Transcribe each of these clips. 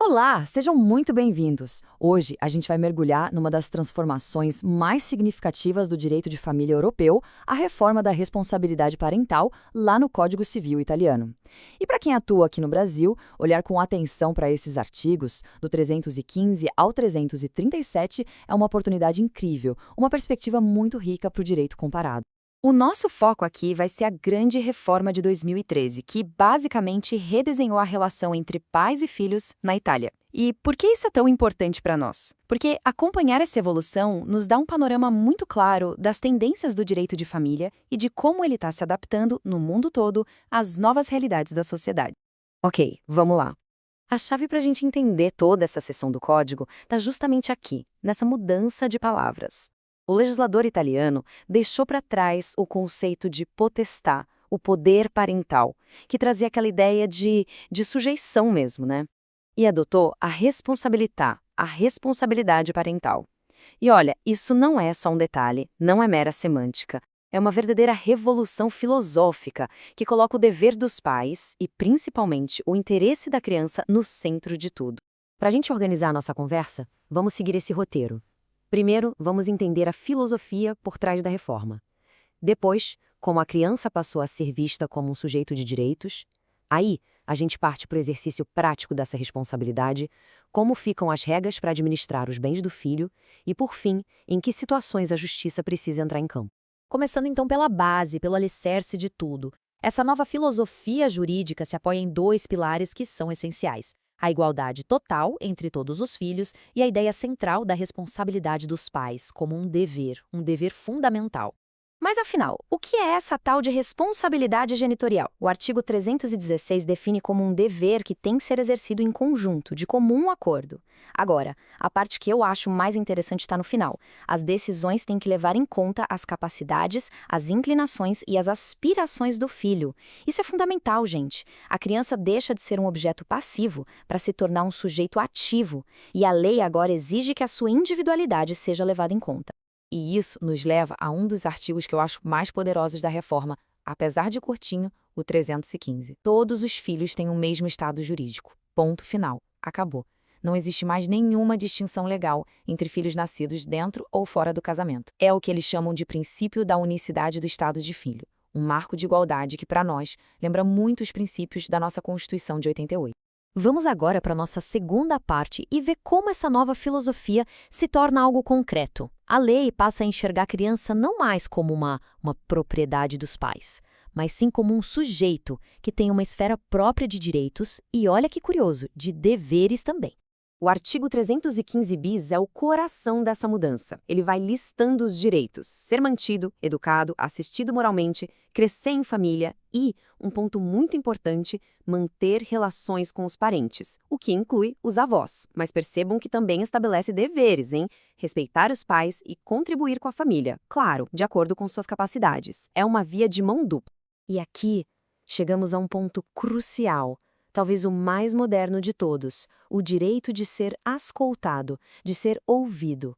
Olá, sejam muito bem-vindos. Hoje a gente vai mergulhar numa das transformações mais significativas do direito de família europeu, a reforma da responsabilidade parental lá no Código Civil italiano. E para quem atua aqui no Brasil, olhar com atenção para esses artigos, do 315 ao 337, é uma oportunidade incrível, uma perspectiva muito rica para o direito comparado. O nosso foco aqui vai ser a grande reforma de 2013, que basicamente redesenhou a relação entre pais e filhos na Itália. E por que isso é tão importante para nós? Porque acompanhar essa evolução nos dá um panorama muito claro das tendências do direito de família e de como ele está se adaptando no mundo todo às novas realidades da sociedade. Ok, vamos lá. A chave para a gente entender toda essa seção do código está justamente aqui, nessa mudança de palavras. O legislador italiano deixou para trás o conceito de potestà, o poder parental, que trazia aquela ideia de sujeição mesmo, né? E adotou a responsabilità, a responsabilidade parental. E olha, isso não é só um detalhe, não é mera semântica. É uma verdadeira revolução filosófica que coloca o dever dos pais e, principalmente, o interesse da criança no centro de tudo. Para a gente organizar a nossa conversa, vamos seguir esse roteiro. Primeiro, vamos entender a filosofia por trás da reforma. Depois, como a criança passou a ser vista como um sujeito de direitos. Aí, a gente parte para o exercício prático dessa responsabilidade, como ficam as regras para administrar os bens do filho e, por fim, em que situações a justiça precisa entrar em campo. Começando então pela base, pelo alicerce de tudo. Essa nova filosofia jurídica se apoia em dois pilares que são essenciais: a igualdade total entre todos os filhos e a ideia central da responsabilidade dos pais como um dever fundamental. Mas afinal, o que é essa tal de responsabilidade genitorial? O artigo 316 define como um dever que tem que ser exercido em conjunto, de comum acordo. Agora, a parte que eu acho mais interessante está no final. As decisões têm que levar em conta as capacidades, as inclinações e as aspirações do filho. Isso é fundamental, gente. A criança deixa de ser um objeto passivo para se tornar um sujeito ativo, e a lei agora exige que a sua individualidade seja levada em conta. E isso nos leva a um dos artigos que eu acho mais poderosos da reforma, apesar de curtinho, o 315. Todos os filhos têm o mesmo estado jurídico. Ponto final. Acabou. Não existe mais nenhuma distinção legal entre filhos nascidos dentro ou fora do casamento. É o que eles chamam de princípio da unicidade do estado de filho, um marco de igualdade que, para nós, lembra muito os princípios da nossa Constituição de 88. Vamos agora para a nossa segunda parte e ver como essa nova filosofia se torna algo concreto. A lei passa a enxergar a criança não mais como uma propriedade dos pais, mas sim como um sujeito que tem uma esfera própria de direitos e, olha que curioso, de deveres também. O artigo 315 bis é o coração dessa mudança. Ele vai listando os direitos: ser mantido, educado, assistido moralmente, crescer em família e, um ponto muito importante, manter relações com os parentes, o que inclui os avós. Mas percebam que também estabelece deveres, hein? Respeitar os pais e contribuir com a família, claro, de acordo com suas capacidades. É uma via de mão dupla. E aqui, chegamos a um ponto crucial. Talvez o mais moderno de todos, o direito de ser ascoltado, de ser ouvido.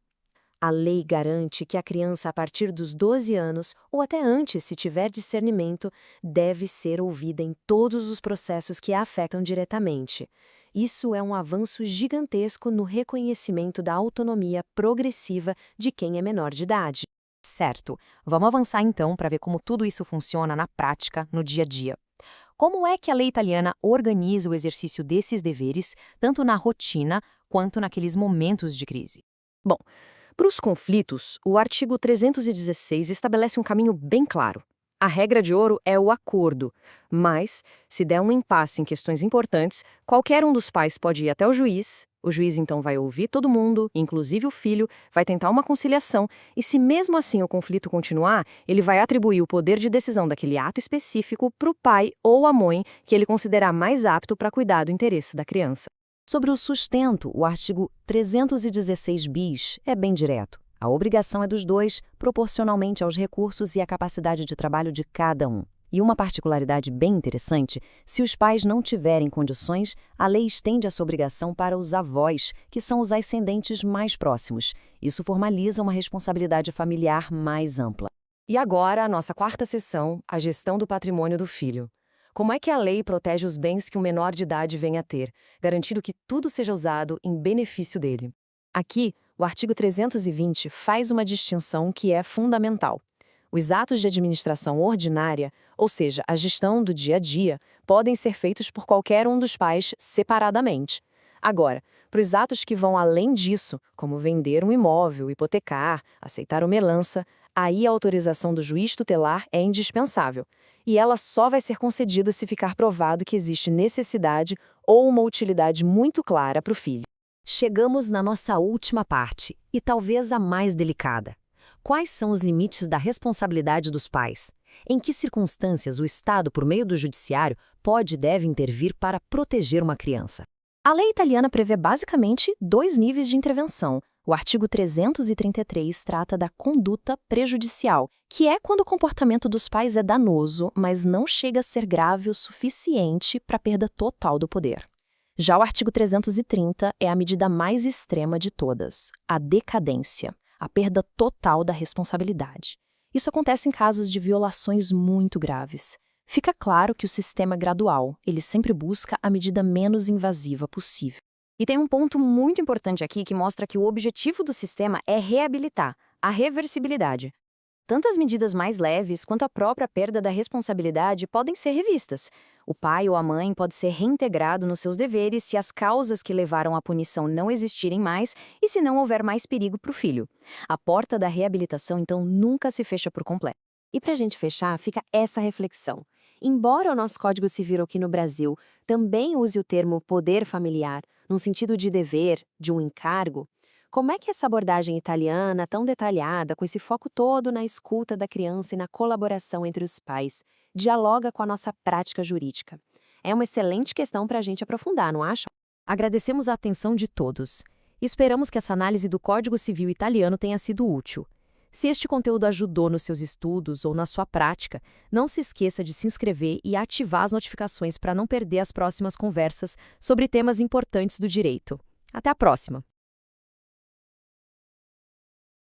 A lei garante que a criança, a partir dos 12 anos, ou até antes, se tiver discernimento, deve ser ouvida em todos os processos que a afetam diretamente. Isso é um avanço gigantesco no reconhecimento da autonomia progressiva de quem é menor de idade. Certo. Vamos avançar então para ver como tudo isso funciona na prática, no dia a dia. Como é que a lei italiana organiza o exercício desses deveres, tanto na rotina quanto naqueles momentos de crise? Bom, para os conflitos, o artigo 316 estabelece um caminho bem claro. A regra de ouro é o acordo, mas, se der um impasse em questões importantes, qualquer um dos pais pode ir até o juiz então vai ouvir todo mundo, inclusive o filho, vai tentar uma conciliação, e se mesmo assim o conflito continuar, ele vai atribuir o poder de decisão daquele ato específico para o pai ou a mãe que ele considerar mais apto para cuidar do interesse da criança. Sobre o sustento, o artigo 316 bis é bem direto. A obrigação é dos dois, proporcionalmente aos recursos e à capacidade de trabalho de cada um. E uma particularidade bem interessante, se os pais não tiverem condições, a lei estende essa obrigação para os avós, que são os ascendentes mais próximos. Isso formaliza uma responsabilidade familiar mais ampla. E agora, a nossa quarta seção, a gestão do patrimônio do filho. Como é que a lei protege os bens que um menor de idade venha a ter, garantindo que tudo seja usado em benefício dele? Aqui, o artigo 320 faz uma distinção que é fundamental. Os atos de administração ordinária, ou seja, a gestão do dia a dia, podem ser feitos por qualquer um dos pais separadamente. Agora, para os atos que vão além disso, como vender um imóvel, hipotecar, aceitar uma herança, aí a autorização do juiz tutelar é indispensável. E ela só vai ser concedida se ficar provado que existe necessidade ou uma utilidade muito clara para o filho. Chegamos na nossa última parte, e talvez a mais delicada. Quais são os limites da responsabilidade dos pais? Em que circunstâncias o Estado, por meio do judiciário, pode e deve intervir para proteger uma criança? A lei italiana prevê basicamente 2 níveis de intervenção. O artigo 333 trata da conduta prejudicial, que é quando o comportamento dos pais é danoso, mas não chega a ser grave o suficiente para a perda total do poder. Já o artigo 330 é a medida mais extrema de todas, a decadência, a perda total da responsabilidade. Isso acontece em casos de violações muito graves. Fica claro que o sistema é gradual, ele sempre busca a medida menos invasiva possível. E tem um ponto muito importante aqui que mostra que o objetivo do sistema é reabilitar a reversibilidade. Tanto as medidas mais leves quanto a própria perda da responsabilidade podem ser revistas. O pai ou a mãe pode ser reintegrado nos seus deveres se as causas que levaram à punição não existirem mais e se não houver mais perigo para o filho. A porta da reabilitação, então, nunca se fecha por completo. E para a gente fechar, fica essa reflexão. Embora o nosso Código Civil aqui no Brasil também use o termo poder familiar, no sentido de dever, de um encargo, como é que essa abordagem italiana, tão detalhada, com esse foco todo na escuta da criança e na colaboração entre os pais, dialoga com a nossa prática jurídica? É uma excelente questão para a gente aprofundar, não acha? Agradecemos a atenção de todos. Esperamos que essa análise do Código Civil italiano tenha sido útil. Se este conteúdo ajudou nos seus estudos ou na sua prática, não se esqueça de se inscrever e ativar as notificações para não perder as próximas conversas sobre temas importantes do direito. Até a próxima!